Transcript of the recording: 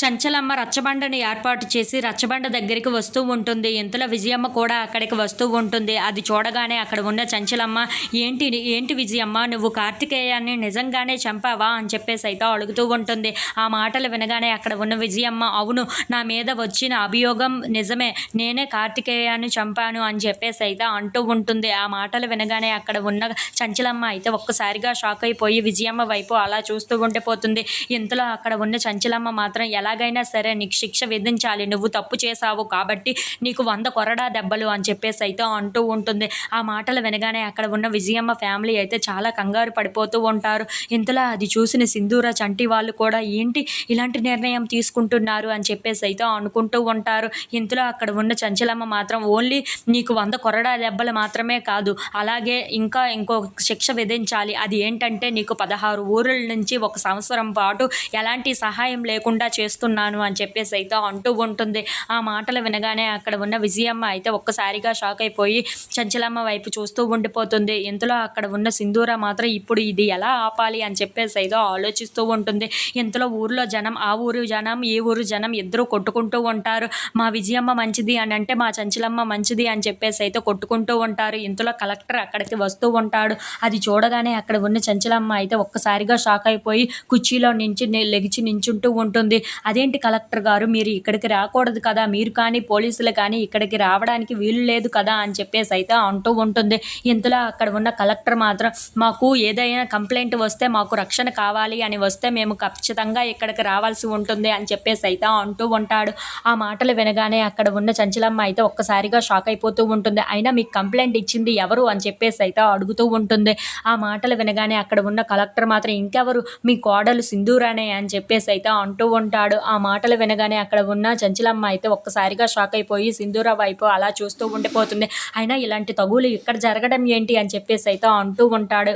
చంచలమ్మ రచ్చబండని ఏర్పాటు చేసి రచ్చబండ దగ్గరికి వస్తూ ఉంటుంది. ఇంతలో విజయమ్మ కూడా అక్కడికి వస్తూ ఉంటుంది. అది చూడగానే అక్కడ ఉన్న చంచలమ్మ ఏంటి ఏంటి విజయమ్మ, నువ్వు కార్తికేయాన్ని నిజంగానే చంపావా అని చెప్పేసి అయితే అడుగుతూ ఉంటుంది. ఆ మాటలు వినగానే అక్కడ ఉన్న విజయమ్మ అవును, నా మీద వచ్చిన అభియోగం నిజమే, నేనే కార్తికేయాన్ని చంపాను అని చెప్పేసి అయితే అంటూ ఉంటుంది. ఆ మాటలు వినగానే అక్కడ ఉన్న చంచలమ్మ అయితే ఒక్కసారిగా షాక్ అయిపోయి విజయమ్మ వైపు అలా చూస్తూ ఉండిపోతుంది. ఇంతలో అక్కడ ఉన్న చంచలమ్మ మాత్రం ఎలాగైనా సరే నీకు శిక్ష విధించాలి, నువ్వు తప్పు చేశావు కాబట్టి నీకు 100 కొరడా దెబ్బలు అని చెప్పేసి అయితే అంటూ ఉంటుంది. ఆ మాటలు వినగానే అక్కడ ఉన్న విజయమ్మ ఫ్యామిలీ అయితే చాలా కంగారు పడిపోతూ ఉంటారు. ఇంతలో అది చూసిన సింధూర చంటి వాళ్ళు కూడా ఏంటి ఇలాంటి నిర్ణయం తీసుకుంటున్నారు అని చెప్పేసి అయితే అనుకుంటూ ఉంటారు. ఇంతలో అక్కడ ఉన్న చంచలమ్మ మాత్రం ఓన్లీ నీకు 100 కొరడా దెబ్బలు మాత్రమే కాదు, అలాగే ఇంకో శిక్ష విధించాలి. అది ఏంటంటే నీకు 16 ఊరుల నుంచి 1 సంవత్సరం పాటు ఎలాంటి సహాయం లేకుండా చేస్తున్నాను అని చెప్పేసి అయితే అంటూ ఉంటుంది. ఆ మాటలు వినగానే అక్కడ ఉన్న విజయమ్మ అయితే ఒక్కసారిగా షాక్ అయిపోయి చంచలమ్మ వైపు చూస్తూ ఉండిపోతుంది. ఇంతలో అక్కడ ఉన్న సింధూర మాత్రం ఇప్పుడు ఇది ఎలా ఆపాలి అని చెప్పేసి అయితే ఆలోచిస్తూ ఉంటుంది. ఇంతలో ఊర్లో జనం, ఆ ఊరు జనం ఈ ఊరు జనం ఇద్దరు కొట్టుకుంటూ ఉంటారు. మా విజయమ్మ మంచిది అని అంటే మా చంచలమ్మ మంచిది అని చెప్పేసి అయితే కొట్టుకుంటూ ఉంటారు. ఇంతలో కలెక్టర్ అక్కడికి వస్తూ ఉంటాడు. అది చూడగానే అక్కడ ఉన్న చంచలమ్మ అయితే ఒక్కసారిగా షాక్ అయిపోయి కుర్చీలో నుంచి లెగిచి నించుంటూ ఉంటుంది. అదేంటి కలెక్టర్ గారు, మీరు ఇక్కడికి రాకూడదు కదా, మీరు కానీ పోలీసులు కానీ ఇక్కడికి రావడానికి వీలు లేదు కదా అని చెప్పేసి అయితే అంటూ ఉంటుంది. ఇంతలో అక్కడ ఉన్న కలెక్టర్ మాత్రం మాకు ఏదైనా కంప్లైంట్ వస్తే మాకు రక్షణ కావాలి అని వస్తే మేము ఖచ్చితంగా ఇక్కడికి రావాల్సి ఉంటుంది అని చెప్పేసి అయితే అంటూ ఉంటాడు. ఆ మాటలు వినగానే అక్కడ ఉన్న చంచలమ్మ అయితే ఒక్కసారిగా షాక్ అయిపోతూ ఉంటుంది. అయినా మీకు కంప్లైంట్ ఇచ్చింది ఎవరు అని చెప్పేసి అయితే అడుగుతూ ఉంటుంది. ఆ మాటలు వినగానే అక్కడ ఉన్న కలెక్టర్ మాత్రం ఇంకెవరు, మీ కోడలు సింధూరానే అని చెప్పేసి అయితే అంటూ ఉంటాడు. ఆ మాటలు వినగానే అక్కడ ఉన్న చంచలమ్మ అయితే ఒక్కసారిగా షాక్ అయిపోయి సింధూర వైపు అలా చూస్తూ ఉండిపోతుంది. అయినా ఇలాంటి తగులు ఇక్కడ జరగడం ఏంటి అని చెప్పేసి అయితే అంటూ ఉంటాడు.